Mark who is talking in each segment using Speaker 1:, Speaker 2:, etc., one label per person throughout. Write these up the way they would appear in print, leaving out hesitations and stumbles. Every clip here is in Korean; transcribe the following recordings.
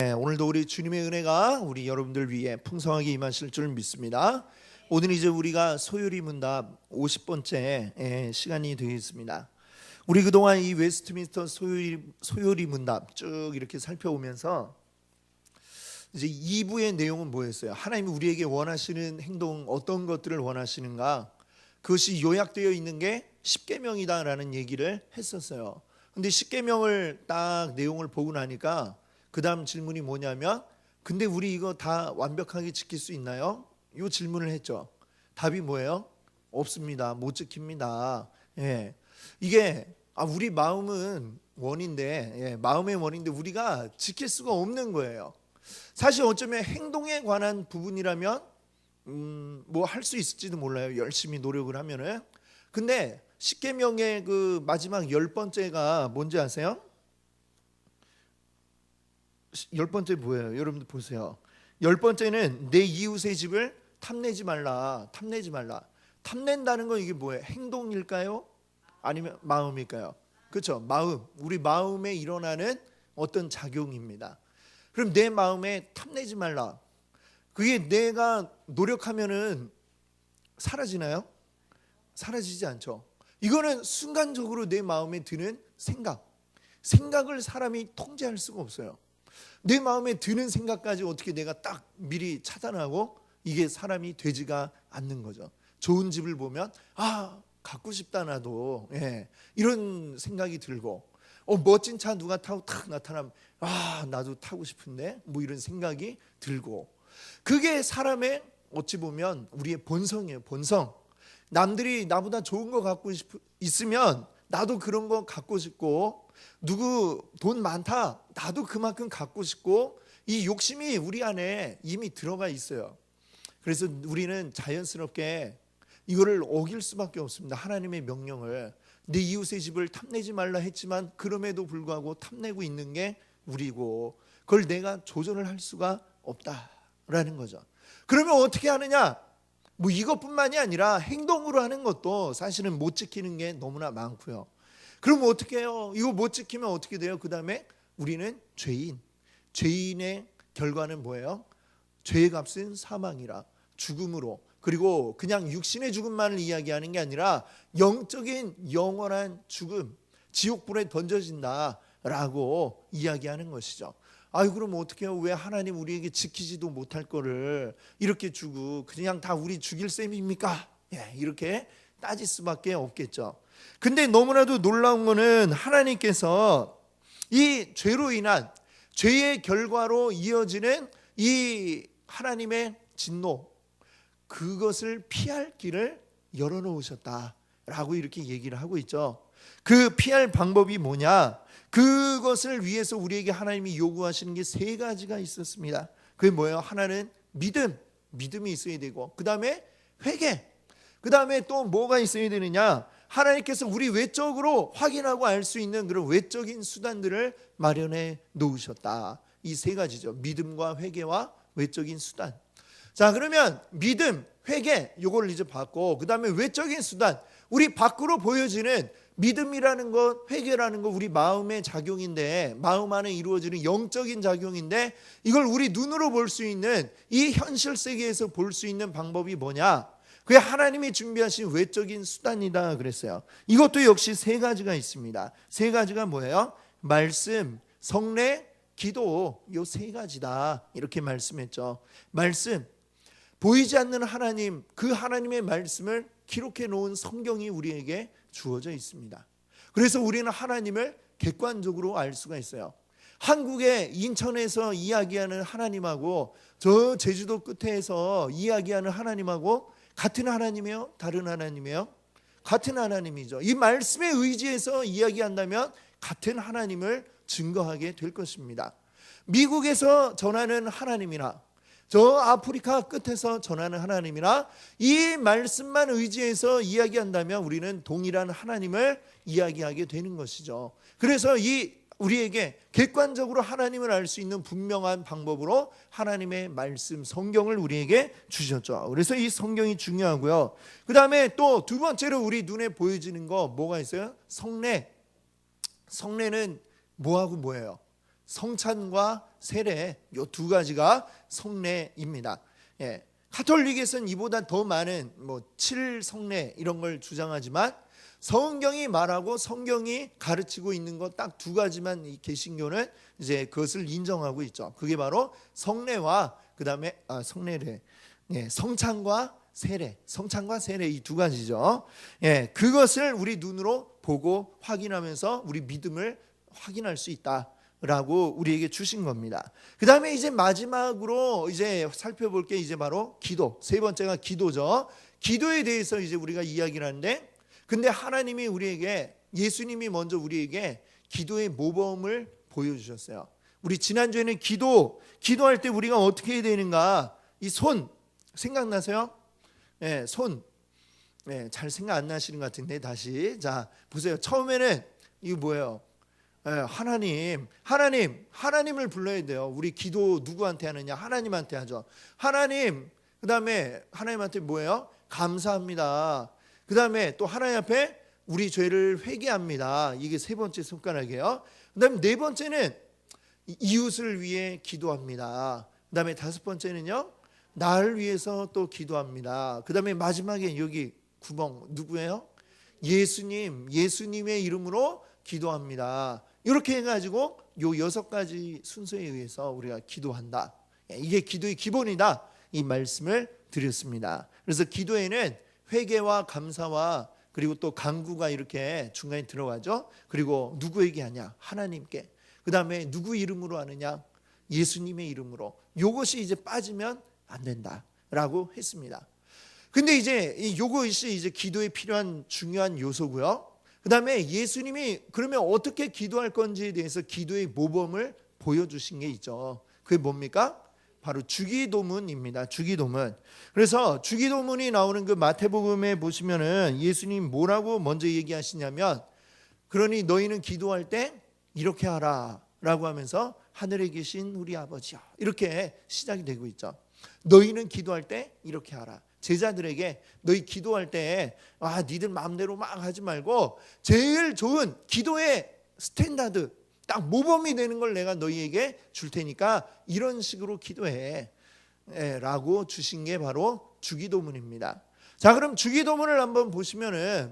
Speaker 1: 오늘도 우리 주님의 은혜가 우리 여러분들 위해 풍성하게 임하실 줄 믿습니다. 오늘 이제 우리가 소요리 문답 50번째 시간이 되겠습니다. 우리 그동안 이 웨스트민스터 소요리 문답 쭉 이렇게 살펴오면서 이제 2부의 내용은 뭐였어요? 하나님이 우리에게 원하시는 행동, 어떤 것들을 원하시는가? 그것이 요약되어 있는 게 십계명이다라는 얘기를 했었어요. 근데 십계명을 딱 내용을 보고 나니까 그 다음 질문이 뭐냐면, 근데 우리 이거 다 완벽하게 지킬 수 있나요? 이 질문을 했죠. 답이 뭐예요? 없습니다. 못 지킵니다. 이게 우리 마음은 원인데, 마음의 원인데 우리가 지킬 수가 없는 거예요. 사실 어쩌면 행동에 관한 부분이라면 뭐 할 수 있을지도 몰라요. 열심히 노력을 하면은. 근데 십계명의 그 마지막 10번째가 뭔지 아세요? 10번째 뭐예요? 여러분들 보세요. 10번째는 내 이웃의 집을 탐내지 말라. 탐내지 말라. 탐낸다는 건 이게 뭐예요? 행동일까요? 아니면 마음일까요? 그렇죠. 마음. 우리 마음에 일어나는 어떤 작용입니다. 그럼 내 마음에 탐내지 말라. 그게 내가 노력하면은 사라지나요? 사라지지 않죠. 이거는 순간적으로 내 마음에 드는 생각을 사람이 통제할 수가 없어요. 내 마음에 드는 생각까지 어떻게 내가 딱 미리 차단하고, 이게 사람이 되지가 않는 거죠. 좋은 집을 보면 갖고 싶다 나도, 이런 생각이 들고, 멋진 차 누가 타고 탁 나타나면 나도 타고 싶은데, 뭐 이런 생각이 들고, 그게 사람의 어찌 보면 우리의 본성이에요. 본성. 남들이 나보다 좋은 거 갖고 있으면 나도 그런 거 갖고 싶고, 누구 돈 많다, 나도 그만큼 갖고 싶고, 이 욕심이 우리 안에 이미 들어가 있어요. 그래서 우리는 자연스럽게 이거를 어길 수밖에 없습니다. 하나님의 명령을. 내 이웃의 집을 탐내지 말라 했지만 그럼에도 불구하고 탐내고 있는 게 우리고, 그걸 내가 조절을 할 수가 없다라는 거죠. 그러면 어떻게 하느냐? 뭐 이것뿐만이 아니라 행동으로 하는 것도 사실은 못 지키는 게 너무나 많고요. 그럼 어떻게 해요? 이거 못 지키면 어떻게 돼요? 그 다음에 우리는 죄인의 결과는 뭐예요? 죄의 값은 사망이라, 죽음으로. 그리고 그냥 육신의 죽음만을 이야기하는 게 아니라 영적인 영원한 죽음, 지옥불에 던져진다라고 이야기하는 것이죠. 그럼 어떻게 해요? 왜 하나님 우리에게 지키지도 못할 거를 이렇게 주고 그냥 다 우리 죽일 셈입니까? 이렇게 따질 수밖에 없겠죠. 근데 너무나도 놀라운 거는 하나님께서 이 죄로 인한 죄의 결과로 이어지는 이 하나님의 진노, 그것을 피할 길을 열어놓으셨다라고 이렇게 얘기를 하고 있죠. 그 피할 방법이 뭐냐? 그것을 위해서 우리에게 하나님이 요구하시는 게 3가지가 있었습니다. 그게 뭐예요? 하나는 믿음이 있어야 되고, 그 다음에 회개, 그 다음에 또 뭐가 있어야 되느냐? 하나님께서 우리 외적으로 확인하고 알 수 있는 그런 외적인 수단들을 마련해 놓으셨다. 이 3가지죠. 믿음과 회개와 외적인 수단. 자, 그러면 믿음, 회개 요거를 이제 봤고, 그 다음에 외적인 수단, 우리 밖으로 보여지는 믿음이라는 것, 회개라는 것, 우리 마음의 작용인데, 마음 안에 이루어지는 영적인 작용인데, 이걸 우리 눈으로 볼 수 있는, 이 현실 세계에서 볼 수 있는 방법이 뭐냐? 그게 하나님이 준비하신 외적인 수단이다 그랬어요. 이것도 역시 3가지가 있습니다. 3가지가 뭐예요? 말씀, 성례, 기도, 요 3가지다 이렇게 말씀했죠. 말씀, 보이지 않는 하나님, 그 하나님의 말씀을 기록해 놓은 성경이 우리에게 주어져 있습니다. 그래서 우리는 하나님을 객관적으로 알 수가 있어요. 한국의 인천에서 이야기하는 하나님하고 저 제주도 끝에서 이야기하는 하나님하고 같은 하나님이에요? 다른 하나님이에요? 같은 하나님이죠. 이 말씀에 의지해서 이야기한다면 같은 하나님을 증거하게 될 것입니다. 미국에서 전하는 하나님이나 저 아프리카 끝에서 전하는 하나님이나 이 말씀만 의지해서 이야기한다면 우리는 동일한 하나님을 이야기하게 되는 것이죠. 그래서 우리에게 객관적으로 하나님을 알 수 있는 분명한 방법으로 하나님의 말씀, 성경을 우리에게 주셨죠. 그래서 이 성경이 중요하고요. 그 다음에 또 2번째로 우리 눈에 보여지는 거 뭐가 있어요? 성례. 성례는 뭐하고 뭐예요? 성찬과 세례, 요 두 가지가 성례입니다. 예. 가톨릭에서는 이보다 더 많은 7성례 이런 걸 주장하지만 성경이 말하고 성경이 가르치고 있는 것 딱 두 가지만 이 개신교는 이제 그것을 인정하고 있죠. 그게 바로 성례와 그다음에 성례래. 예, 성찬과 세례, 성찬과 세례 이 두 가지죠. 예, 그것을 우리 눈으로 보고 확인하면서 우리 믿음을 확인할 수 있다라고 우리에게 주신 겁니다. 그다음에 이제 마지막으로 이제 살펴볼 게 이제 바로 기도. 세 번째가 기도죠. 기도에 대해서 이제 우리가 이야기를 하는데, 근데 하나님이 우리에게, 예수님이 먼저 우리에게 기도의 모범을 보여주셨어요. 우리 지난주에는 기도할 때 우리가 어떻게 해야 되는가, 이 손 생각나세요? 네, 손. 네, 잘 생각 안 나시는 것 같은데 다시 자 보세요. 처음에는 이거 뭐예요? 네, 하나님을 불러야 돼요. 우리 기도 누구한테 하느냐? 하나님한테 하죠. 하나님. 그다음에 하나님한테 뭐예요? 감사합니다. 그다음에 또 하나님 앞에 우리 죄를 회개합니다. 이게 세 번째 손가락이에요. 그다음에 네 번째는 이웃을 위해 기도합니다. 그다음에 다섯 번째는요, 나를 위해서 또 기도합니다. 그 다음에 마지막에 여기 구멍 누구예요? 예수님의 이름으로 기도합니다. 이렇게 해가지고 요 6가지 순서에 의해서 우리가 기도한다. 이게 기도의 기본이다. 이 말씀을 드렸습니다. 그래서 기도에는 회개와 감사와 그리고 또 간구가 이렇게 중간에 들어가죠. 그리고 누구에게 하냐? 하나님께. 그 다음에 누구 이름으로 하느냐? 예수님의 이름으로. 이것이 이제 빠지면 안 된다라고 했습니다. 근데 이제 이것이 이제 기도에 필요한 중요한 요소고요. 그다음에 예수님이 그러면 어떻게 기도할 건지에 대해서 기도의 모범을 보여주신 게 있죠. 그게 뭡니까? 바로 주기도문입니다. 주기도문. 그래서 주기도문이 나오는 그 마태복음에 보시면은 예수님 뭐라고 먼저 얘기하시냐면, 그러니 너희는 기도할 때 이렇게 하라라고 하면서 하늘에 계신 우리 아버지여, 이렇게 시작이 되고 있죠. 너희는 기도할 때 이렇게 하라. 제자들에게 너희 기도할 때 니들 마음대로 막 하지 말고 제일 좋은 기도의 스탠다드, 딱 모범이 되는 걸 내가 너희에게 줄 테니까 이런 식으로 기도해 라고 주신 게 바로 주기도문입니다. 자, 그럼 주기도문을 한번 보시면은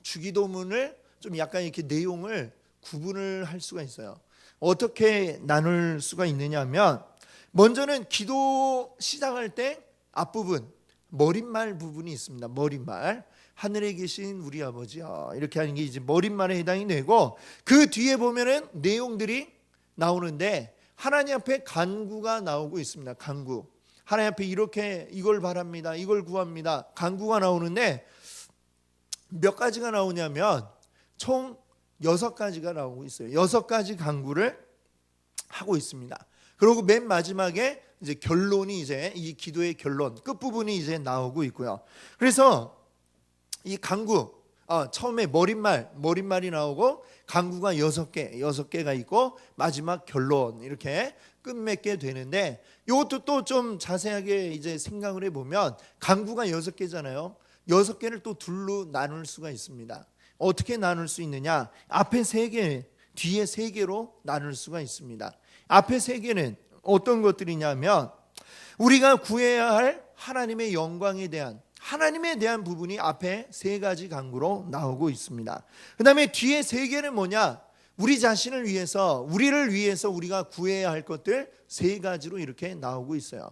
Speaker 1: 주기도문을 좀 약간 이렇게 내용을 구분을 할 수가 있어요. 어떻게 나눌 수가 있느냐 하면, 먼저는 기도 시작할 때 앞부분 머릿말 부분이 있습니다. 머릿말. 하늘에 계신 우리 아버지야, 이렇게 하는 게 이제 머릿말에 해당이 되고, 그 뒤에 보면은 내용들이 나오는데 하나님 앞에 간구가 나오고 있습니다. 간구. 하나님 앞에 이렇게 이걸 바랍니다. 이걸 구합니다. 간구가 나오는데 몇 가지가 나오냐면 총 6가지가 나오고 있어요. 6가지 간구를 하고 있습니다. 그리고 맨 마지막에 이제 결론이, 이제 이 기도의 결론 끝부분이 이제 나오고 있고요. 그래서 이 간구, 처음에 머릿말이 나오고 간구가 6개가 있고 마지막 결론, 이렇게 끝맺게 되는데, 이것도 또 좀 자세하게 이제 생각을 해보면 간구가 6개잖아요. 6개를 또 둘로 나눌 수가 있습니다. 어떻게 나눌 수 있느냐? 앞에 3개, 뒤에 3개로 나눌 수가 있습니다. 앞에 3개는 어떤 것들이냐면, 우리가 구해야 할 하나님의 영광에 대한, 하나님에 대한 부분이 앞에 3가지 간구로 나오고 있습니다. 그 다음에 뒤에 3개는 뭐냐? 우리 자신을 위해서, 우리를 위해서 우리가 구해야 할 것들 3가지로 이렇게 나오고 있어요.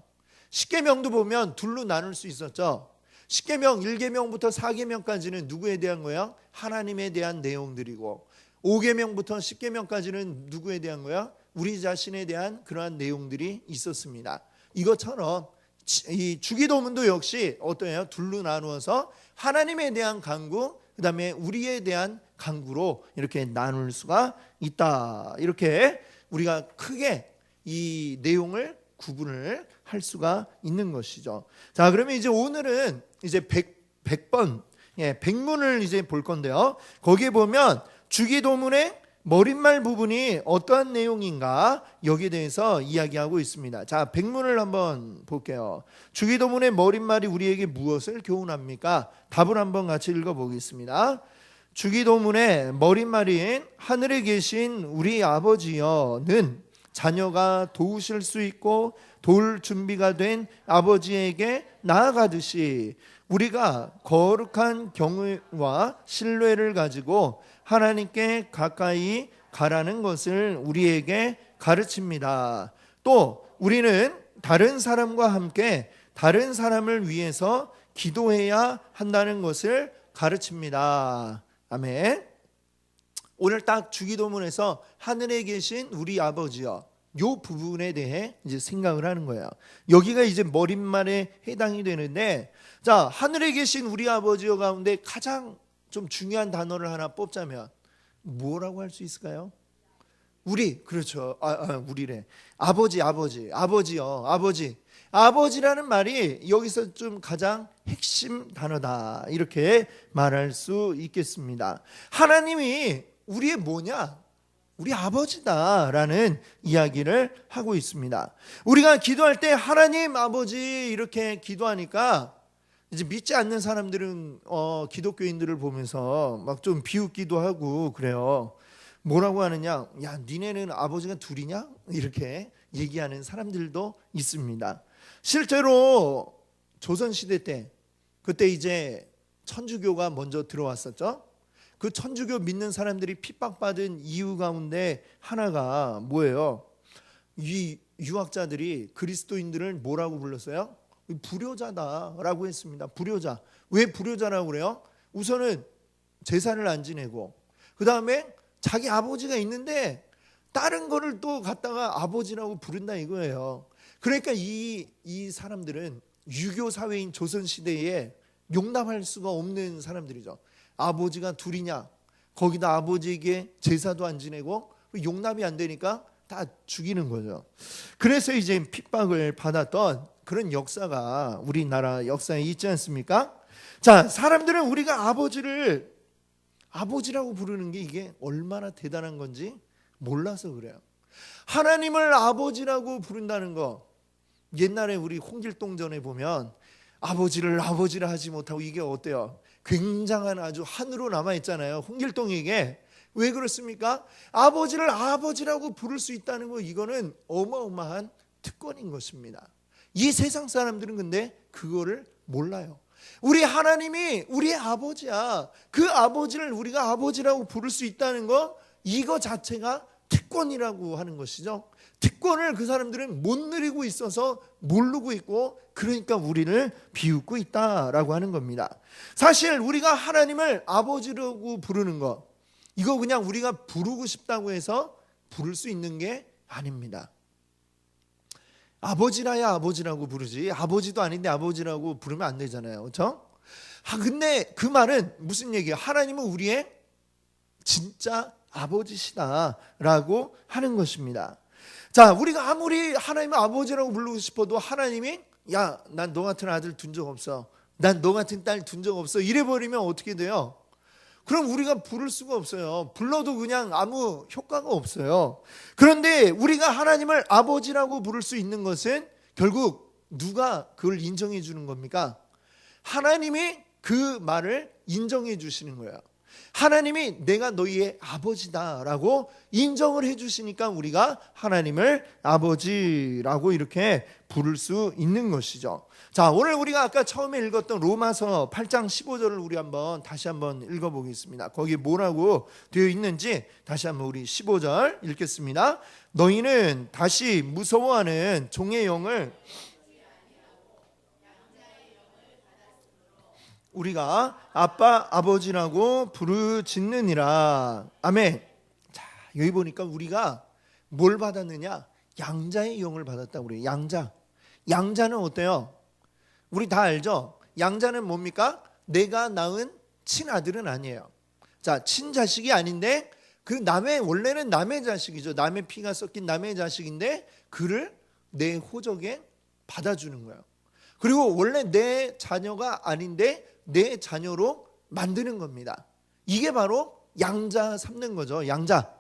Speaker 1: 십계명도 보면 둘로 나눌 수 있었죠. 십계명 1계명부터 4계명까지는 누구에 대한 거야? 하나님에 대한 내용들이고, 5계명부터 10계명까지는 누구에 대한 거야? 우리 자신에 대한 그러한 내용들이 있었습니다. 이것처럼 이 주기도문도 역시 어떠해요? 둘로 나누어서 하나님에 대한 간구, 그 다음에 우리에 대한 간구로 이렇게 나눌 수가 있다. 이렇게 우리가 크게 이 내용을 구분을 할 수가 있는 것이죠. 자, 그러면 이제 오늘은 이제 100번, 100문을 이제 볼 건데요. 거기에 보면 주기도문의 머릿말 부분이 어떠한 내용인가, 여기에 대해서 이야기하고 있습니다. 자, 100문을 한번 볼게요. 주기도문의 머릿말이 우리에게 무엇을 교훈합니까? 답을 한번 같이 읽어보겠습니다. 주기도문의 머릿말인 하늘에 계신 우리 아버지여는 자녀가 도우실 수 있고 도울 준비가 된 아버지에게 나아가듯이 우리가 거룩한 경외와 신뢰를 가지고 하나님께 가까이 가라는 것을 우리에게 가르칩니다. 또 우리는 다른 사람과 함께 다른 사람을 위해서 기도해야 한다는 것을 가르칩니다. 아멘. 오늘 딱 주기도문에서 하늘에 계신 우리 아버지여, 요 부분에 대해 이제 생각을 하는 거예요. 여기가 이제 머릿말에 해당이 되는데, 자, 하늘에 계신 우리 아버지여 가운데 가장 좀 중요한 단어를 하나 뽑자면 뭐라고 할 수 있을까요? 우리, 그렇죠. 우리래. 아버지요, 아버지. 아버지라는 말이 여기서 좀 가장 핵심 단어다, 이렇게 말할 수 있겠습니다. 하나님이 우리의 뭐냐? 우리 아버지다라는 이야기를 하고 있습니다. 우리가 기도할 때 하나님 아버지 이렇게 기도하니까 이제 믿지 않는 사람들은 기독교인들을 보면서 막 좀 비웃기도 하고 그래요. 뭐라고 하느냐? 야, 니네는 아버지가 둘이냐? 이렇게 얘기하는 사람들도 있습니다. 실제로 조선시대 때, 그때 이제 천주교가 먼저 들어왔었죠. 그 천주교 믿는 사람들이 핍박받은 이유 가운데 하나가 뭐예요? 이 유학자들이 그리스도인들을 뭐라고 불렀어요? 불효자다라고 했습니다. 불효자. 왜 불효자라고 그래요? 우선은 제사를 안 지내고, 그 다음에 자기 아버지가 있는데 다른 거를 또 갖다가 아버지라고 부른다 이거예요. 그러니까 이 사람들은 유교 사회인 조선시대에 용납할 수가 없는 사람들이죠. 아버지가 둘이냐, 거기다 아버지에게 제사도 안 지내고 용납이 안 되니까 다 죽이는 거죠. 그래서 이제 핍박을 받았던 그런 역사가 우리나라 역사에 있지 않습니까? 자, 사람들은 우리가 아버지라고 부르는 게 이게 얼마나 대단한 건지 몰라서 그래요. 하나님을 아버지라고 부른다는 거, 옛날에 우리 홍길동전에 보면 아버지를 아버지라 하지 못하고, 이게 어때요? 굉장한 아주 한으로 남아있잖아요. 홍길동에게. 왜 그렇습니까? 아버지를 아버지라고 부를 수 있다는 거, 이거는 어마어마한 특권인 것입니다. 이 세상 사람들은 근데 그거를 몰라요. 우리 하나님이 우리의 아버지야. 그 아버지를 우리가 아버지라고 부를 수 있다는 거, 이거 자체가 특권이라고 하는 것이죠. 특권을 그 사람들은 못 누리고 있어서 모르고 있고, 그러니까 우리를 비웃고 있다라고 하는 겁니다. 사실 우리가 하나님을 아버지라고 부르는 거, 이거 그냥 우리가 부르고 싶다고 해서 부를 수 있는 게 아닙니다. 아버지라야 아버지라고 부르지, 아버지도 아닌데 아버지라고 부르면 안 되잖아요. 그렇죠? 근데 그 말은 무슨 얘기예요? 하나님은 우리의 진짜 아버지시다라고 하는 것입니다. 자, 우리가 아무리 하나님을 아버지라고 부르고 싶어도 하나님이 야, 난 너 같은 아들 둔 적 없어, 난 너 같은 딸 둔 적 없어, 이래버리면 어떻게 돼요? 그럼 우리가 부를 수가 없어요. 불러도 그냥 아무 효과가 없어요. 그런데 우리가 하나님을 아버지라고 부를 수 있는 것은 결국 누가 그걸 인정해 주는 겁니까? 하나님이 그 말을 인정해 주시는 거예요. 하나님이 내가 너희의 아버지다라고 인정을 해주시니까 우리가 하나님을 아버지라고 이렇게 부를 수 있는 것이죠. 자, 오늘 우리가 아까 처음에 읽었던 로마서 8장 15절을 우리 다시 한번 읽어보겠습니다. 거기 뭐라고 되어 있는지 다시 한번 우리 15절 읽겠습니다. 너희는 다시 무서워하는 종의 영을 우리가 아빠 아버지라고 부르짖느니라. 아멘. 자, 여기 보니까 우리가 뭘 받았느냐? 양자의 영을 받았다고 그래요. 양자는 어때요? 우리 다 알죠? 양자는 뭡니까? 내가 낳은 친아들은 아니에요. 자, 친자식이 아닌데 그 원래는 남의 자식이죠. 남의 피가 섞인 남의 자식인데 그를 내 호적에 받아주는 거예요. 그리고 원래 내 자녀가 아닌데 내 자녀로 만드는 겁니다. 이게 바로 양자 삼는 거죠. 양자.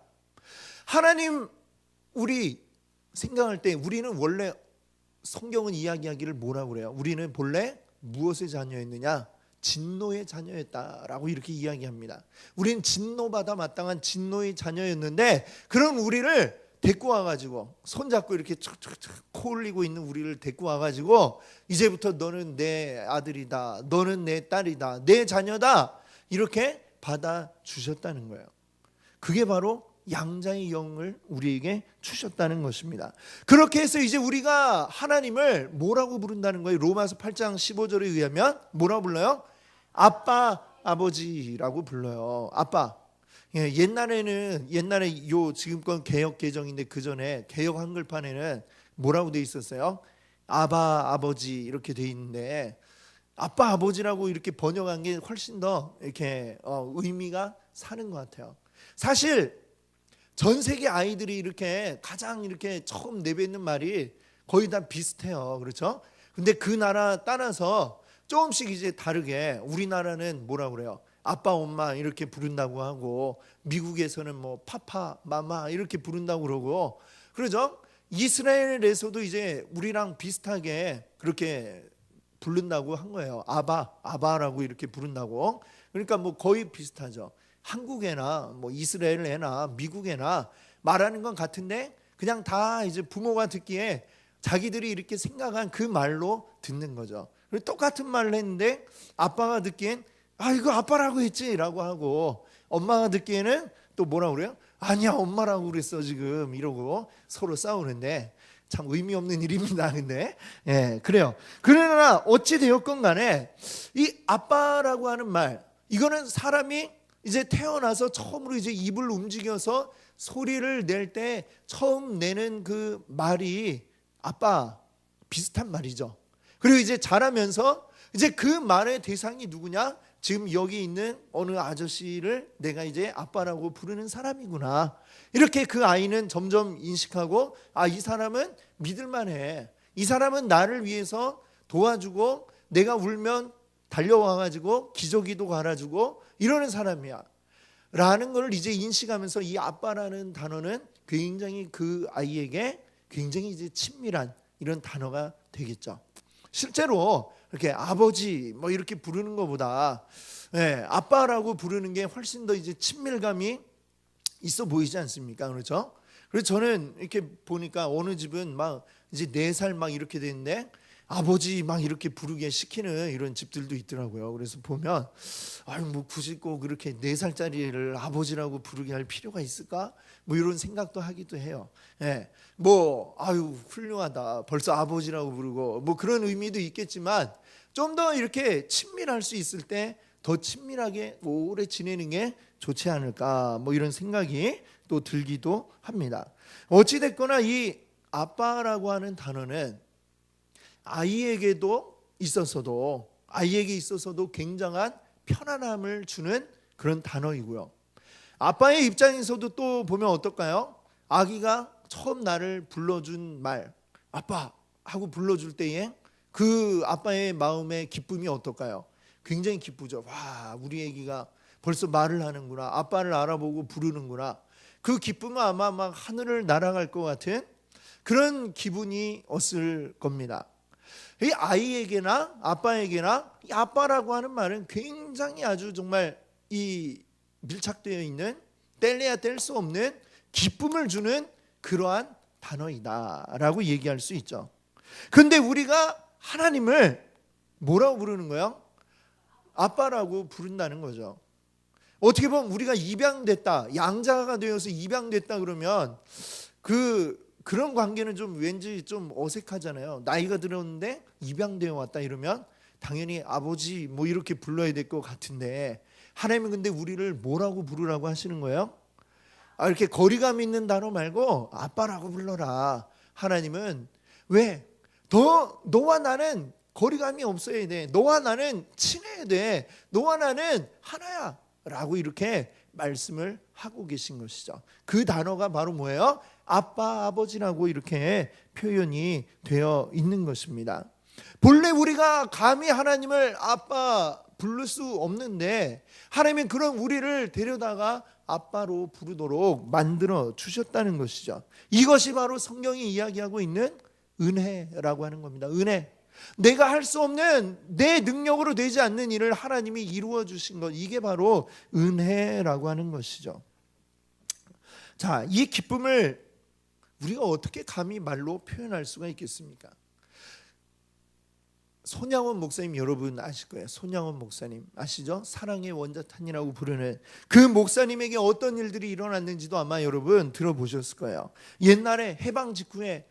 Speaker 1: 하나님, 우리 생각할 때 우리는 원래 성경은 이야기하기를 뭐라고 그래요? 우리는 본래 무엇의 자녀였느냐? 진노의 자녀였다라고 이렇게 이야기합니다. 우리는 진노받아 마땅한 진노의 자녀였는데, 그런 우리를 데리고 와가지고 손잡고 이렇게 툭툭툭 코 흘리고 있는 우리를 데리고 와가지고 이제부터 너는 내 아들이다, 너는 내 딸이다, 내 자녀다, 이렇게 받아주셨다는 거예요. 그게 바로 양자의 영을 우리에게 주셨다는 것입니다. 그렇게 해서 이제 우리가 하나님을 뭐라고 부른다는 거예요? 로마서 8장 15절에 의하면 뭐라고 불러요? 아빠, 아버지라고 불러요. 아빠. 옛날에 요 지금껏 개역 개정인데 그 전에 개역 한글판에는 뭐라고 돼 있었어요? 아바, 아버지 이렇게 돼 있는데 아빠, 아버지라고 이렇게 번역한 게 훨씬 더 이렇게 의미가 사는 것 같아요. 사실 전 세계 아이들이 이렇게 가장 이렇게 처음 내뱉는 말이 거의 다 비슷해요. 그렇죠? 근데 그 나라 따라서 조금씩 이제 다르게 우리나라는 뭐라고 그래요? 아빠, 엄마 이렇게 부른다고 하고 미국에서는 뭐 파파, 마마 이렇게 부른다고 그러고 그러죠? 이스라엘에서도 이제 우리랑 비슷하게 그렇게 부른다고 한 거예요. 아바라고 이렇게 부른다고. 그러니까 뭐 거의 비슷하죠. 한국애나 뭐 이스라엘 애나 미국 애나 말하는 건 같은데 그냥 다 이제 부모가 듣기에 자기들이 이렇게 생각한 그 말로 듣는 거죠. 그리고 똑같은 말을 했는데 아빠가 듣기엔 이거 아빠라고 했지라고 하고 엄마가 듣기에는 또 뭐라고 그래요? 아니야 엄마라고 그랬어 지금 이러고 서로 싸우는데 참 의미 없는 일입니다. 근데 그래요. 그러나 어찌 되었건 간에 이 아빠라고 하는 말 이거는 사람이 이제 태어나서 처음으로 이제 입을 움직여서 소리를 낼 때 처음 내는 그 말이 아빠 비슷한 말이죠. 그리고 이제 자라면서 이제 그 말의 대상이 누구냐? 지금 여기 있는 어느 아저씨를 내가 이제 아빠라고 부르는 사람이구나. 이렇게 그 아이는 점점 인식하고 이 사람은 믿을만해. 이 사람은 나를 위해서 도와주고 내가 울면 달려와가지고 기저귀도 갈아주고 이러는 사람이야 라는 걸 이제 인식하면서 이 아빠라는 단어는 굉장히 그 아이에게 굉장히 이제 친밀한 이런 단어가 되겠죠. 실제로 이렇게 아버지 뭐 이렇게 부르는 것보다 아빠라고 부르는 게 훨씬 더 이제 친밀감이 있어 보이지 않습니까? 그렇죠? 그래서 저는 이렇게 보니까 어느 집은 막 이제 4살 막 이렇게 됐는데 아버지 막 이렇게 부르게 시키는 이런 집들도 있더라고요. 그래서 보면 뭐 굳이 꼭 그렇게 4살짜리를 아버지라고 부르게 할 필요가 있을까? 뭐 이런 생각도 하기도 해요. 뭐 훌륭하다. 벌써 아버지라고 부르고 뭐 그런 의미도 있겠지만 좀 더 이렇게 친밀할 수 있을 때 더 친밀하게 오래 지내는 게 좋지 않을까? 뭐 이런 생각이 또 들기도 합니다. 어찌 됐거나 이 아빠라고 하는 단어는 아이에게 있어서도 굉장한 편안함을 주는 그런 단어이고요. 아빠의 입장에서도 또 보면 어떨까요? 아기가 처음 나를 불러준 말 아빠 하고 불러줄 때에 그 아빠의 마음의 기쁨이 어떨까요? 굉장히 기쁘죠. 와, 우리 아기가 벌써 말을 하는구나. 아빠를 알아보고 부르는구나. 그 기쁨은 아마 막 하늘을 날아갈 것 같은 그런 기분이 왔을 겁니다. 이 아이에게나 아빠에게나 이 아빠라고 하는 말은 굉장히 아주 정말 이 밀착되어 있는 뗄래야 뗄 수 없는 기쁨을 주는 그러한 단어이다라고 얘기할 수 있죠. 그런데 우리가 하나님을 뭐라고 부르는 거예요? 아빠라고 부른다는 거죠. 어떻게 보면 우리가 입양됐다, 양자가 되어서 입양됐다 그러면 그런 관계는 좀 왠지 좀 어색하잖아요. 나이가 들었는데 입양되어 왔다 이러면 당연히 아버지 뭐 이렇게 불러야 될 것 같은데 하나님은 근데 우리를 뭐라고 부르라고 하시는 거예요? 이렇게 거리감 있는 단어 말고 아빠라고 불러라. 하나님은 왜? 너와 나는 거리감이 없어야 돼. 너와 나는 친해야 돼. 너와 나는 하나야 라고 이렇게 말씀을 하고 계신 것이죠. 그 단어가 바로 뭐예요? 아빠, 아버지라고 이렇게 표현이 되어 있는 것입니다. 본래 우리가 감히 하나님을 아빠 부를 수 없는데 하나님은 그런 우리를 데려다가 아빠로 부르도록 만들어 주셨다는 것이죠. 이것이 바로 성경이 이야기하고 있는 은혜라고 하는 겁니다. 은혜. 내가 할 수 없는 내 능력으로 되지 않는 일을 하나님이 이루어 주신 것, 이게 바로 은혜라고 하는 것이죠. 자, 이 기쁨을 우리가 어떻게 감히 말로 표현할 수가 있겠습니까? 손양원 목사님 여러분 아실 거예요. 손양원 목사님 아시죠? 사랑의 원자탄이라고 부르는 그 목사님에게 어떤 일들이 일어났는지도 아마 여러분 들어보셨을 거예요. 옛날에 해방 직후에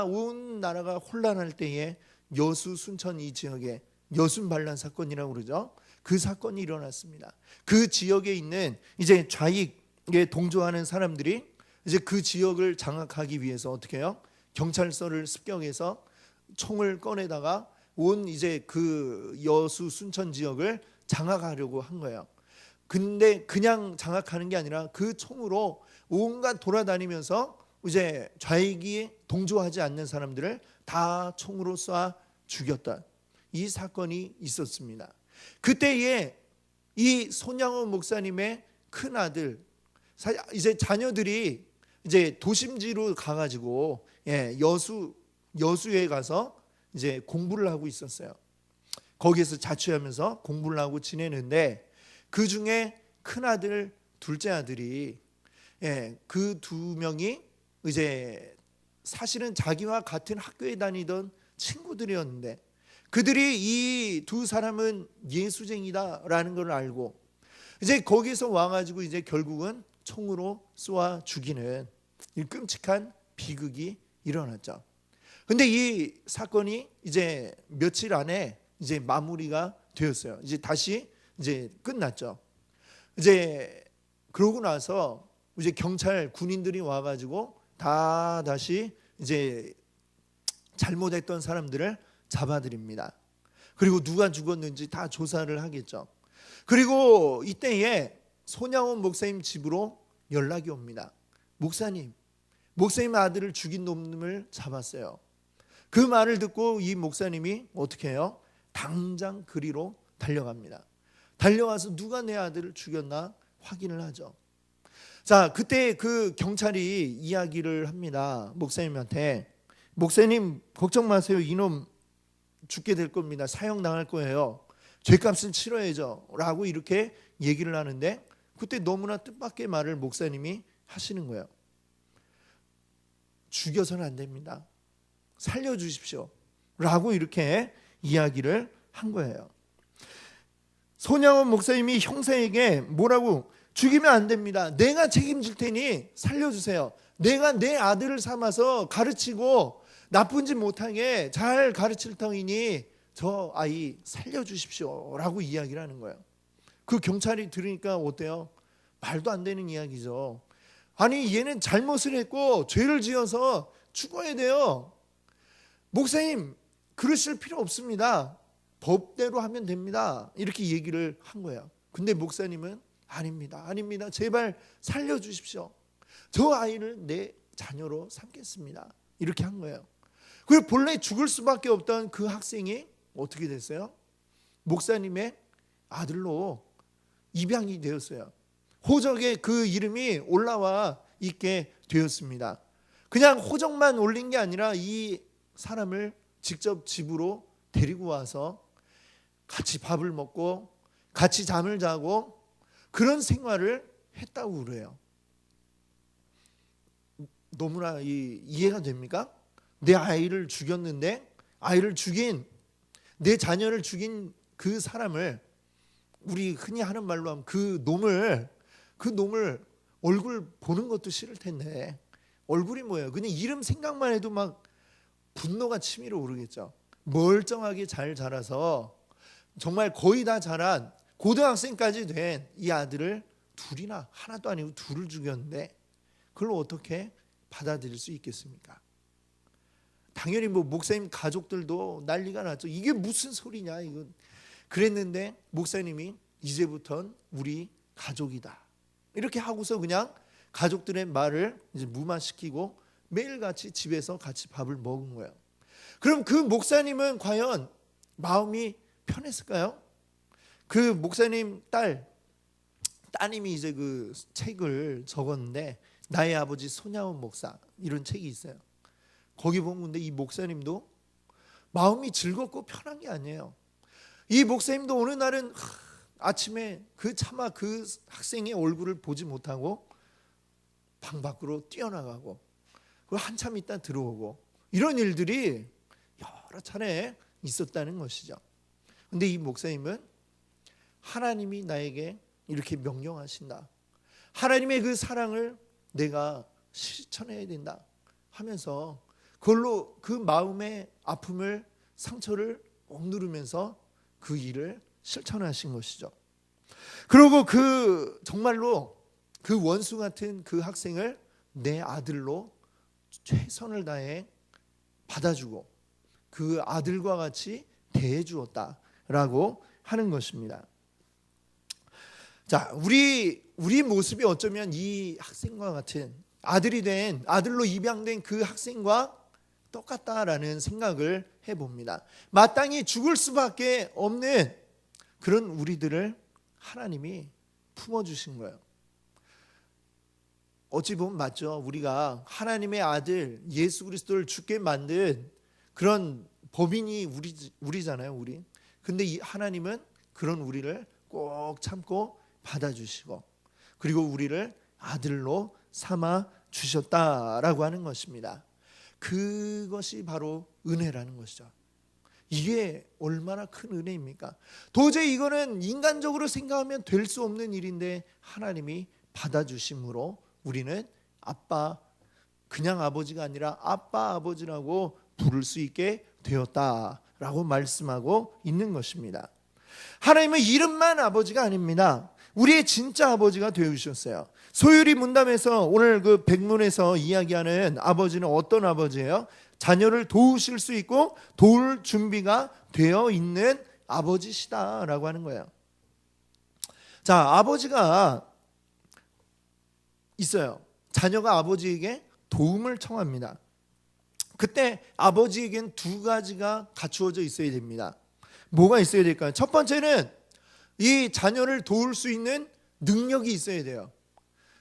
Speaker 1: 온 나라가 혼란할 때에 여수 순천 이 지역에 여순 반란 사건이라고 그러죠. 그 사건이 일어났습니다. 그 지역에 있는 이제 좌익에 동조하는 사람들이 이제 그 지역을 장악하기 위해서 어떻게 해요? 경찰서를 습격해서 총을 꺼내다가 온 이제 그 여수 순천 지역을 장악하려고 한 거예요. 근데 그냥 장악하는 게 아니라 그 총으로 온갖 돌아다니면서 이제 좌익이 동조하지 않는 사람들을 다 총으로 쏴 죽였던 이 사건이 있었습니다. 그때에 이 손양원 목사님의 큰 아들, 이제 자녀들이 이제 도심지로 가가지고 여수에 가서 이제 공부를 하고 있었어요. 거기에서 자취하면서 공부를 하고 지내는데 그 중에 큰 아들, 둘째 아들이 그 두 명이 이제 사실은 자기와 같은 학교에 다니던 친구들이었는데 그들이 이 두 사람은 예수쟁이다라는 걸 알고 이제 거기서 와가지고 이제 결국은 총으로 쏘아 죽이는 이 끔찍한 비극이 일어났죠. 근데 이 사건이 이제 며칠 안에 이제 마무리가 되었어요. 이제 다시 이제 끝났죠. 이제 그러고 나서 이제 경찰 군인들이 와가지고 다시 이제 잘못했던 사람들을 잡아들입니다. 그리고 누가 죽었는지 다 조사를 하겠죠. 그리고 이때에 손양원 목사님 집으로 연락이 옵니다. 목사님 아들을 죽인 놈을 잡았어요. 그 말을 듣고 이 목사님이 어떻게 해요? 당장 그리로 달려갑니다. 달려와서 누가 내 아들을 죽였나 확인을 하죠. 자, 그때 그 경찰이 이야기를 합니다. 목사님한테 목사님 걱정 마세요. 이놈 죽게 될 겁니다. 사형당할 거예요. 죄값은 치러야죠 라고 이렇게 얘기를 하는데 그때 너무나 뜻밖의 말을 목사님이 하시는 거예요. 죽여서는 안 됩니다. 살려주십시오 라고 이렇게 이야기를 한 거예요. 손양원 목사님이 형사에게 뭐라고 죽이면 안 됩니다. 내가 책임질 테니 살려주세요. 내가 내 아들을 삼아서 가르치고 나쁜 짓 못하게 잘 가르칠 터이니 저 아이 살려주십시오 라고 이야기를 하는 거예요. 그 경찰이 들으니까 어때요? 말도 안 되는 이야기죠. 아니 얘는 잘못을 했고 죄를 지어서 죽어야 돼요. 목사님 그러실 필요 없습니다. 법대로 하면 됩니다. 이렇게 얘기를 한 거예요. 근데 목사님은 아닙니다. 제발 살려주십시오. 저 아이를 내 자녀로 삼겠습니다. 이렇게 한 거예요. 그리고 본래 죽을 수밖에 없던 그 학생이 어떻게 됐어요? 목사님의 아들로 입양이 되었어요. 호적에 그 이름이 올라와 있게 되었습니다. 그냥 호적만 올린 게 아니라 이 사람을 직접 집으로 데리고 와서 같이 밥을 먹고 같이 잠을 자고 그런 생활을 했다고 그래요. 너무나 이해가 됩니까? 내 아이를 죽였는데 내 자녀를 죽인 그 사람을 우리 흔히 하는 말로 하면 그 놈을 얼굴 보는 것도 싫을 텐데 얼굴이 뭐예요? 그냥 이름 생각만 해도 막 분노가 치밀어 오르겠죠. 멀쩡하게 잘 자라서 정말 거의 다 자란 고등학생까지 된 이 아들을 둘이나 하나도 아니고 둘을 죽였는데 그걸 어떻게 받아들일 수 있겠습니까? 당연히 뭐 목사님 가족들도 난리가 났죠. 이게 무슨 소리냐 이거. 그랬는데 목사님이 이제부턴 우리 가족이다 이렇게 하고서 그냥 가족들의 말을 이제 무마시키고 매일같이 집에서 같이 밥을 먹은 거예요. 그럼 그 목사님은 과연 마음이 편했을까요? 그 목사님 따님이 이제 그 책을 적었는데 나의 아버지 손양원 목사 이런 책이 있어요. 거기 보면 근데 이 목사님도 마음이 즐겁고 편한 게 아니에요. 이 목사님도 어느 날은 아침에 차마 그 학생의 얼굴을 보지 못하고 방 밖으로 뛰어나가고 그리고 한참 있다 들어오고 이런 일들이 여러 차례 있었다는 것이죠. 근데 이 목사님은 하나님이 나에게 이렇게 명령하신다, 하나님의 그 사랑을 내가 실천해야 된다 하면서 그걸로 그 마음의 아픔을, 상처를 억누르면서 그 일을 실천하신 것이죠. 그리고 그 정말로 그 원수 같은 그 학생을 내 아들로 최선을 다해 받아주고 그 아들과 같이 대해 주었다라고 하는 것입니다. 자, 우리 모습이 어쩌면 이 학생과 같은 아들로 입양된 그 학생과 똑같다라는 생각을 해봅니다. 마땅히 죽을 수밖에 없는 그런 우리들을 하나님이 품어주신 거예요. 어찌 보면 맞죠. 우리가 하나님의 아들 예수 그리스도를 죽게 만든 그런 법인이 우리잖아요. 우리. 근데 이 하나님은 그런 우리를 꼭 참고 받아주시고 그리고 우리를 아들로 삼아 주셨다라고 하는 것입니다. 그것이 바로 은혜라는 것이죠. 이게 얼마나 큰 은혜입니까? 도저히 이거는 인간적으로 생각하면 될 수 없는 일인데 하나님이 받아주심으로 우리는 아빠, 그냥 아버지가 아니라 아빠, 아버지라고 부를 수 있게 되었다라고 말씀하고 있는 것입니다. 하나님은 이름만 아버지가 아닙니다. 우리의 진짜 아버지가 되어주셨어요. 소율이 문답에서 오늘 그 백문에서 이야기하는 아버지는 어떤 아버지예요? 자녀를 도우실 수 있고 도울 준비가 되어 있는 아버지시다라고 하는 거예요. 자, 아버지가 있어요. 자녀가 아버지에게 도움을 청합니다. 그때 아버지에겐 두 가지가 갖추어져 있어야 됩니다. 뭐가 있어야 될까요? 첫 번째는 이 자녀를 도울 수 있는 능력이 있어야 돼요.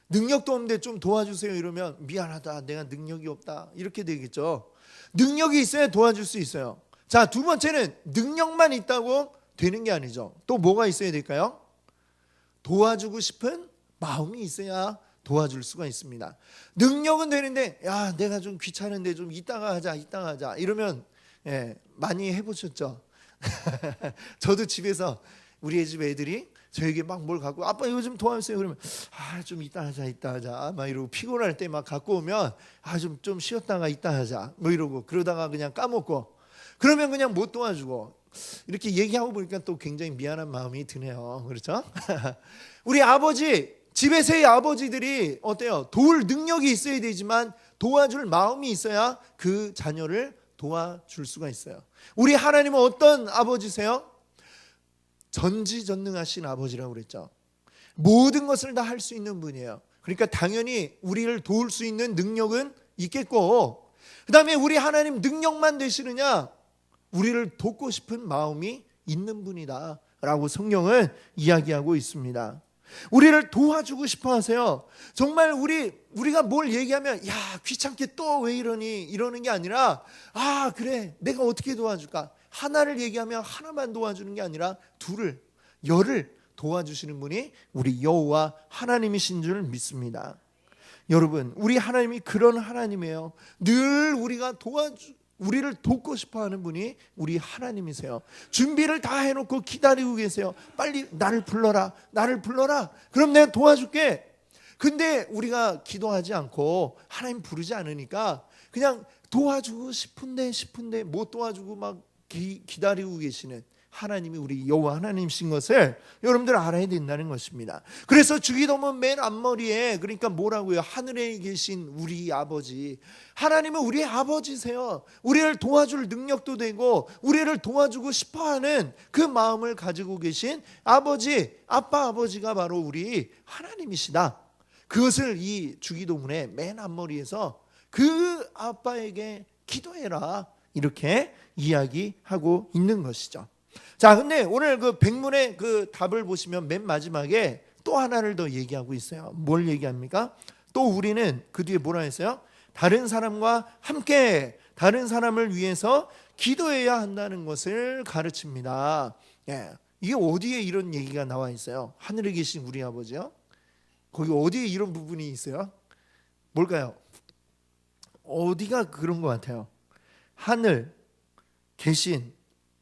Speaker 1: 능력도 없는데 좀 도와주세요 이러면 미안하다, 내가 능력이 없다 이렇게 되겠죠. 능력이 있어야 도와줄 수 있어요. 자, 두 번째는 능력만 있다고 되는 게 아니죠. 또 뭐가 있어야 될까요? 도와주고 싶은 마음이 있어야 도와줄 수가 있습니다. 능력은 되는데 야, 내가 좀 귀찮은데 좀 이따가 하자 이러면 많이 해보셨죠? 저도 집에서 우리 집 애들이 저에게 막 뭘 갖고 아빠 이거 좀 도와주세요 그러면 좀 이따 하자 막 이러고 피곤할 때 막 갖고 오면 좀 쉬었다가 이따 하자 뭐 이러고 그러다가 그냥 까먹고 그러면 그냥 못 도와주고 이렇게 얘기하고 보니까 또 굉장히 미안한 마음이 드네요. 그렇죠? 우리 아버지, 집에서의 아버지들이 어때요? 도울 능력이 있어야 되지만 도와줄 마음이 있어야 그 자녀를 도와줄 수가 있어요. 우리 하나님은 어떤 아버지세요? 전지전능하신 아버지라고 그랬죠. 모든 것을 다 할 수 있는 분이에요. 그러니까 당연히 우리를 도울 수 있는 능력은 있겠고, 그 다음에 우리 하나님 능력만 되시느냐? 우리를 돕고 싶은 마음이 있는 분이다 라고 성경은 이야기하고 있습니다. 우리를 도와주고 싶어 하세요. 정말 우리가 뭘 얘기하면 야, 귀찮게 또 왜 이러니 이러는 게 아니라 그래, 내가 어떻게 도와줄까? 하나를 얘기하면 하나만 도와주는 게 아니라 둘을, 열을 도와주시는 분이 우리 여호와 하나님이신 줄 믿습니다. 여러분, 우리 하나님이 그런 하나님이에요. 늘 우리를 돕고 싶어하는 분이 우리 하나님이세요. 준비를 다 해놓고 기다리고 계세요. 빨리 나를 불러라. 그럼 내가 도와줄게. 근데 우리가 기도하지 않고 하나님 부르지 않으니까 그냥 도와주고 싶은데 못 도와주고 막 기다리고 계시는 하나님이 우리 여호와 하나님이신 것을 여러분들 알아야 된다는 것입니다. 그래서 주기도문 맨 앞머리에 그러니까 뭐라고요? 하늘에 계신 우리 아버지, 하나님은 우리의 아버지세요. 우리를 도와줄 능력도 되고 우리를 도와주고 싶어하는 그 마음을 가지고 계신 아버지, 아버지가 바로 우리 하나님이시다. 그것을 이 주기도문의 맨 앞머리에서 그 아빠에게 기도해라 이렇게 이야기하고 있는 것이죠. 자, 근데 오늘 그 백문의 그 답을 보시면 맨 마지막에 또 하나를 더 얘기하고 있어요. 뭘 얘기합니까? 또 우리는 그 뒤에 뭐라 했어요? 다른 사람과 함께 다른 사람을 위해서 기도해야 한다는 것을 가르칩니다. 이게 어디에 이런 얘기가 나와 있어요? 하늘에 계신 우리 아버지요? 거기 어디에 이런 부분이 있어요? 뭘까요? 어디가 그런 것 같아요? 하늘 계신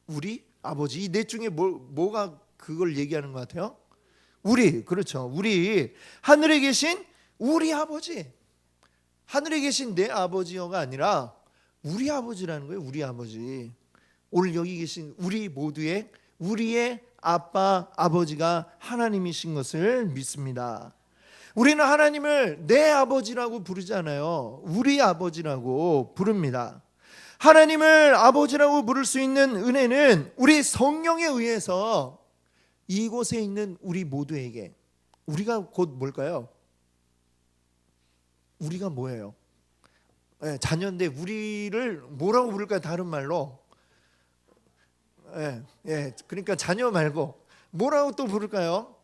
Speaker 1: 우리 아버지. 이 넷 중에 뭐가 그걸 얘기하는 것 같아요? 우리, 그렇죠. 우리 하늘에 계신 우리 아버지. 하늘에 계신 내 아버지여가 아니라 우리 아버지라는 거예요. 우리 아버지. 오늘 여기 계신 우리 모두의 우리의 아빠 아버지가 하나님이신 것을 믿습니다. 우리는 하나님을 내 아버지라고 부르지 않아요. 우리 아버지라고 부릅니다. 하나님을 아버지라고 부를 수 있는 은혜는 우리 성령에 의해서 이곳에 있는 우리 모두에게, 우리가 곧 뭘까요? 우리가 뭐예요? 자녀인데 우리를 뭐라고 부를까요? 다른 말로. 그러니까 자녀 말고 뭐라고 또 부를까요?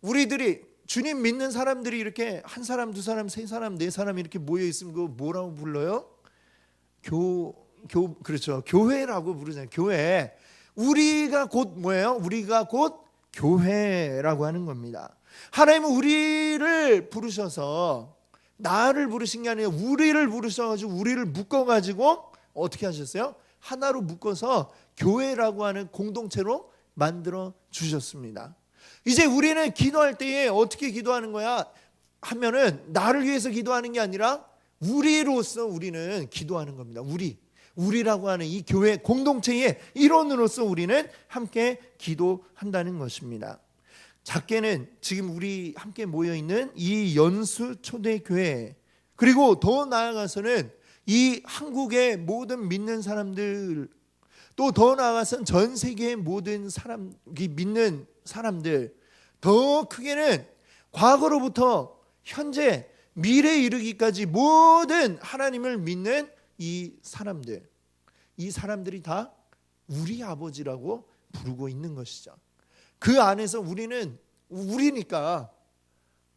Speaker 1: 우리들이 주님 믿는 사람들이 이렇게 한 사람, 두 사람, 세 사람, 네 사람 이렇게 모여 있으면 그거 뭐라고 불러요? 그렇죠. 교회라고 부르잖아요. 교회. 우리가 곧 뭐예요? 우리가 곧 교회라고 하는 겁니다. 하나님은 우리를 부르셔서 나를 부르신 게 아니라 우리를 부르셔가지고 우리를 묶어가지고 어떻게 하셨어요? 하나로 묶어서 교회라고 하는 공동체로 만들어 주셨습니다. 이제 우리는 기도할 때에 어떻게 기도하는 거야? 하면은 나를 위해서 기도하는 게 아니라 우리로서 우리는 기도하는 겁니다. 우리라고 하는 이 교회 공동체의 일원으로서 우리는 함께 기도한다는 것입니다. 작게는 지금 우리 함께 모여있는 이 연수 초대교회, 그리고 더 나아가서는 이 한국의 모든 믿는 사람들, 또 더 나아가서는 전 세계의 모든 사람, 믿는 사람들, 더 크게는 과거로부터 현재 미래에 이르기까지 모든 하나님을 믿는 이 사람들이 다 우리 아버지라고 부르고 있는 것이죠. 그 안에서 우리는 우리니까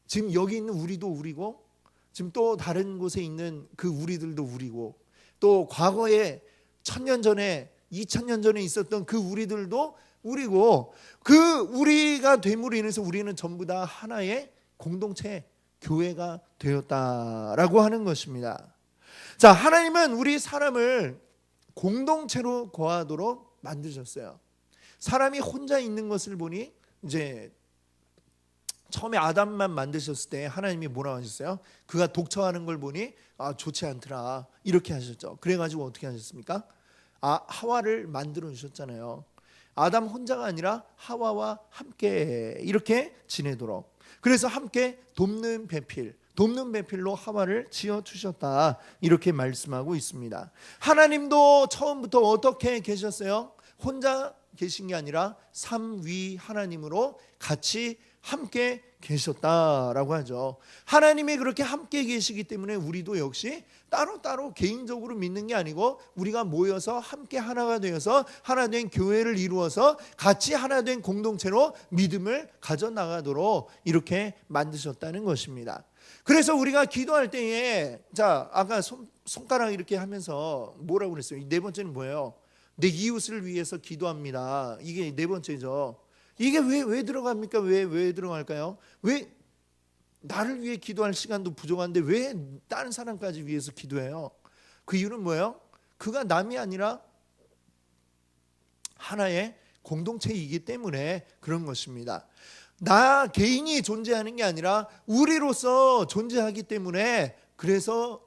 Speaker 1: 지금 여기 있는 우리도 우리고, 지금 또 다른 곳에 있는 그 우리들도 우리고, 또 과거에 1000년 전에 2000년 전에 있었던 그 우리들도 우리고, 그 우리가 됨으로 인해서 우리는 전부 다 하나의 공동체 교회가 되었다라고 하는 것입니다. 자, 하나님은 우리 사람을 공동체로 거하도록 만드셨어요. 사람이 혼자 있는 것을 보니, 이제 처음에 아담만 만드셨을 때 하나님이 뭐라고 하셨어요? 그가 독처하는 걸 보니 좋지 않더라, 이렇게 하셨죠. 그래가지고 어떻게 하셨습니까? 하와를 만들어 주셨잖아요. 아담 혼자가 아니라 하와와 함께 이렇게 지내도록. 그래서 함께 돕는 배필로 하와를 지어 주셨다, 이렇게 말씀하고 있습니다. 하나님도 처음부터 어떻게 계셨어요? 혼자 계신 게 아니라 삼위 하나님으로 같이 함께 계셨다라고 하죠. 하나님이 그렇게 함께 계시기 때문에 우리도 역시 따로따로 개인적으로 믿는 게 아니고 우리가 모여서 함께 하나가 되어서 하나된 교회를 이루어서 같이 하나된 공동체로 믿음을 가져나가도록 이렇게 만드셨다는 것입니다. 그래서 우리가 기도할 때에, 자, 아까 손가락 이렇게 하면서 뭐라고 그랬어요? 네 번째는 뭐예요? 내 이웃을 위해서 기도합니다. 이게 네 번째죠. 이게 왜 들어갑니까? 왜 들어갈까요? 왜 나를 위해 기도할 시간도 부족한데 왜 다른 사람까지 위해서 기도해요? 그 이유는 뭐예요? 그가 남이 아니라 하나의 공동체이기 때문에 그런 것입니다. 나 개인이 존재하는 게 아니라 우리로서 존재하기 때문에, 그래서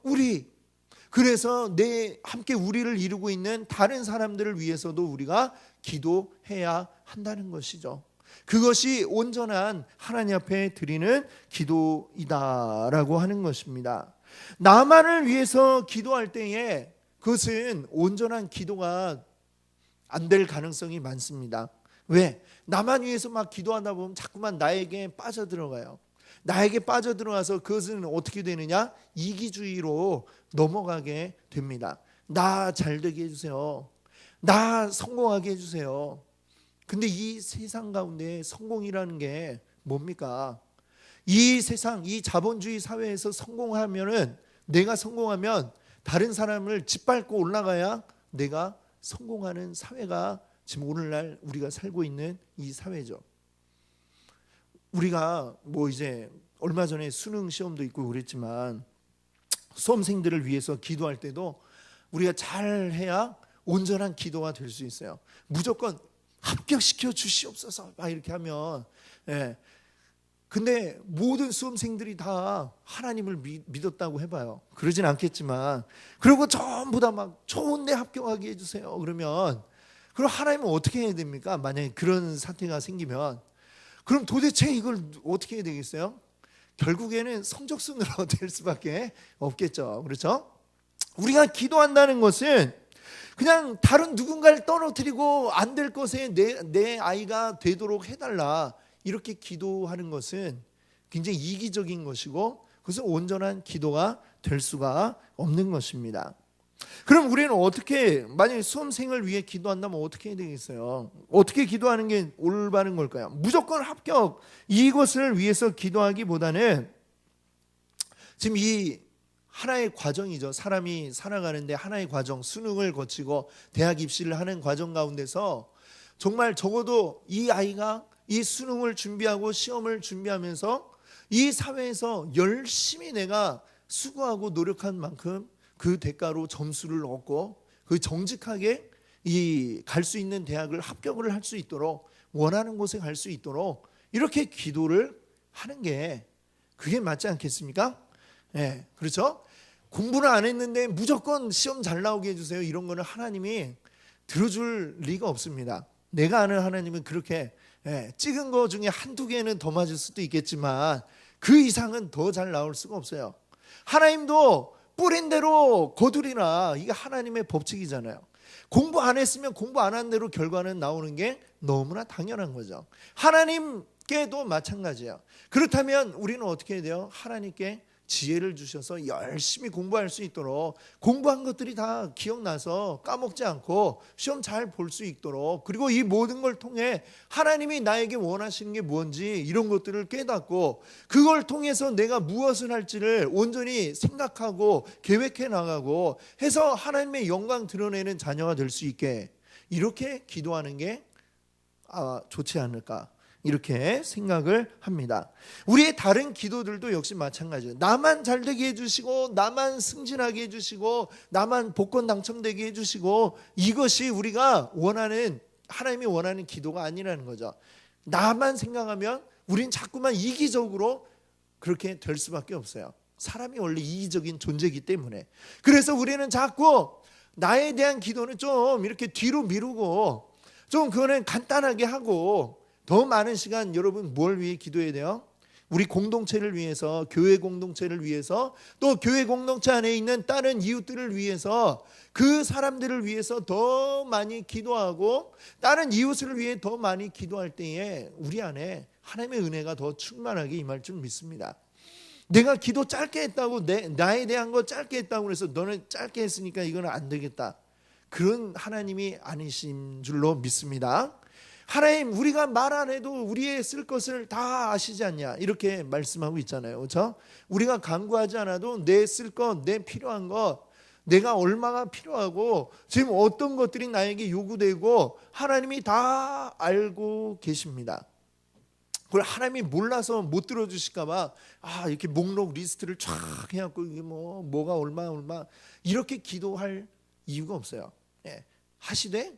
Speaker 1: 함께 우리를 이루고 있는 다른 사람들을 위해서도 우리가 기도해야 한다는 것이죠. 그것이 온전한 하나님 앞에 드리는 기도이다라고 하는 것입니다. 나만을 위해서 기도할 때에 그것은 온전한 기도가 안 될 가능성이 많습니다. 왜? 나만 위해서 막 기도하다 보면 자꾸만 나에게 빠져들어가요. 나에게 빠져들어가서 그것은 어떻게 되느냐? 이기주의로 넘어가게 됩니다. 나 잘되게 해주세요. 나 성공하게 해주세요. 근데 이 세상 가운데 성공이라는 게 뭡니까? 이 세상, 이 자본주의 사회에서 내가 성공하면 다른 사람을 짓밟고 올라가야 내가 성공하는 사회가 지금 오늘날 우리가 살고 있는 이 사회죠. 우리가 이제 얼마 전에 수능 시험도 있고 그랬지만 수험생들을 위해서 기도할 때도 우리가 잘해야 온전한 기도가 될 수 있어요. 무조건 합격시켜 주시옵소서 막 이렇게 하면, 예. 근데 모든 수험생들이 다 하나님을 믿었다고 해봐요. 그러진 않겠지만, 그리고 전부 다 막 좋은데 합격하게 해주세요 그러면, 그럼 하나님은 어떻게 해야 됩니까? 만약에 그런 사태가 생기면 그럼 도대체 이걸 어떻게 해야 되겠어요? 결국에는 성적순으로 될 수밖에 없겠죠. 그렇죠? 우리가 기도한다는 것은 그냥 다른 누군가를 떨어뜨리고 안 될 것에 내 아이가 되도록 해달라 이렇게 기도하는 것은 굉장히 이기적인 것이고, 그것은 온전한 기도가 될 수가 없는 것입니다. 그럼 우리는 어떻게, 만약에 수험생을 위해 기도한다면 어떻게 해야 되겠어요? 어떻게 기도하는 게 올바른 걸까요? 무조건 합격 이것을 위해서 기도하기보다는 지금 이 하나의 과정이죠. 사람이 살아가는데 하나의 과정, 수능을 거치고 대학 입시를 하는 과정 가운데서 정말 적어도 이 아이가 이 수능을 준비하고 시험을 준비하면서 이 사회에서 열심히 내가 수고하고 노력한 만큼 그 대가로 점수를 얻고 그 정직하게 이 갈 수 있는 대학을 합격을 할 수 있도록, 원하는 곳에 갈 수 있도록 이렇게 기도를 하는 게 그게 맞지 않겠습니까? 네, 그렇죠? 공부를 안 했는데 무조건 시험 잘 나오게 해주세요 이런 거는 하나님이 들어줄 리가 없습니다. 내가 아는 하나님은 그렇게 찍은 거 중에 한두 개는 더 맞을 수도 있겠지만 그 이상은 더 잘 나올 수가 없어요. 하나님도 뿌린 대로 거두리라, 이게 하나님의 법칙이잖아요. 공부 안 했으면 공부 안 한 대로 결과는 나오는 게 너무나 당연한 거죠. 하나님께도 마찬가지예요. 그렇다면 우리는 어떻게 해야 돼요? 하나님께 지혜를 주셔서 열심히 공부할 수 있도록, 공부한 것들이 다 기억나서 까먹지 않고 시험 잘 볼 수 있도록, 그리고 이 모든 걸 통해 하나님이 나에게 원하시는 게 뭔지 이런 것들을 깨닫고 그걸 통해서 내가 무엇을 할지를 온전히 생각하고 계획해 나가고 해서 하나님의 영광 드러내는 자녀가 될 수 있게 이렇게 기도하는 게 좋지 않을까, 이렇게 생각을 합니다. 우리의 다른 기도들도 역시 마찬가지예요. 나만 잘되게 해주시고 나만 승진하게 해주시고 나만 복권 당첨되게 해주시고, 이것이 우리가 원하는, 하나님이 원하는 기도가 아니라는 거죠. 나만 생각하면 우린 자꾸만 이기적으로 그렇게 될 수밖에 없어요. 사람이 원래 이기적인 존재이기 때문에. 그래서 우리는 자꾸 나에 대한 기도는 좀 이렇게 뒤로 미루고 좀 그거는 간단하게 하고, 더 많은 시간 여러분 뭘 위해 기도해야 돼요? 우리 공동체를 위해서, 교회 공동체를 위해서, 또 교회 공동체 안에 있는 다른 이웃들을 위해서, 그 사람들을 위해서 더 많이 기도하고 다른 이웃을 위해 더 많이 기도할 때에 우리 안에 하나님의 은혜가 더 충만하게 임할 줄 믿습니다. 내가 기도 짧게 했다고, 나에 대한 거 짧게 했다고 해서 너는 짧게 했으니까 이거는 안 되겠다, 그런 하나님이 아니신 줄로 믿습니다. 하나님, 우리가 말 안 해도 우리의 쓸 것을 다 아시지 않냐 이렇게 말씀하고 있잖아요. 그렇죠? 우리가 간구하지 않아도 내 쓸 것, 내 필요한 것, 내가 얼마가 필요하고 지금 어떤 것들이 나에게 요구되고 하나님이 다 알고 계십니다. 그걸 하나님이 몰라서 못 들어주실까 봐 이렇게 목록 리스트를 쫙 해갖고 이게 뭐가 얼마 이렇게 기도할 이유가 없어요. 하시되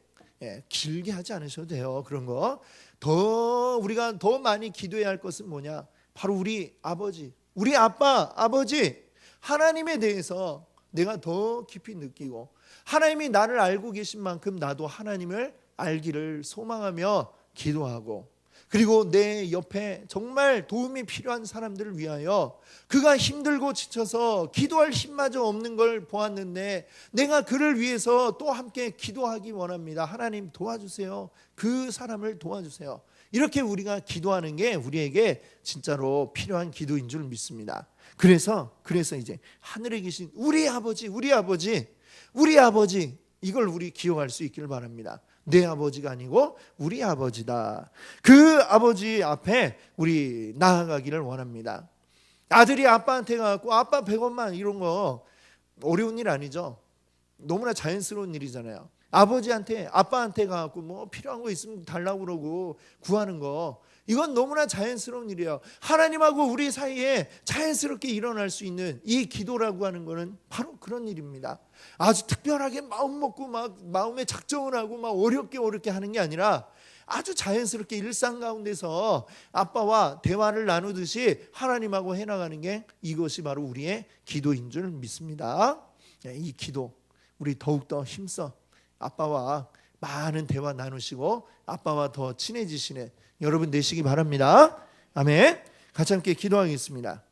Speaker 1: 길게 하지 않으셔도 돼요. 그런 거 더 우리가 더 많이 기도해야 할 것은 뭐냐? 바로 우리 아버지, 우리 아버지 하나님에 대해서 내가 더 깊이 느끼고, 하나님이 나를 알고 계신 만큼 나도 하나님을 알기를 소망하며 기도하고, 그리고 내 옆에 정말 도움이 필요한 사람들을 위하여, 그가 힘들고 지쳐서 기도할 힘마저 없는 걸 보았는데 내가 그를 위해서 또 함께 기도하기 원합니다. 하나님 도와주세요. 그 사람을 도와주세요. 이렇게 우리가 기도하는 게 우리에게 진짜로 필요한 기도인 줄 믿습니다. 그래서 이제 하늘에 계신 우리 아버지 이걸 우리 기억할 수 있기를 바랍니다. 내 아버지가 아니고 우리 아버지다. 그 아버지 앞에 우리 나아가기를 원합니다. 아들이 아빠한테 가고 아빠 100원만 이런 거 어려운 일 아니죠. 너무나 자연스러운 일이잖아요. 아버지한테, 아빠한테 가고 뭐 필요한 거 있으면 달라고 그러고 구하는 거, 이건 너무나 자연스러운 일이에요. 하나님하고 우리 사이에 자연스럽게 일어날 수 있는 이 기도라고 하는 것은 바로 그런 일입니다. 아주 특별하게 마음 먹고 막 마음에 작정을 하고 막 어렵게 하는 게 아니라 아주 자연스럽게 일상 가운데서 아빠와 대화를 나누듯이 하나님하고 해나가는 게 이것이 바로 우리의 기도인 줄 믿습니다. 이 기도 우리 더욱더 힘써 아빠와 많은 대화 나누시고 아빠와 더 친해지시는 여러분 되시기 바랍니다. 아멘. 같이 함께 기도하겠습니다.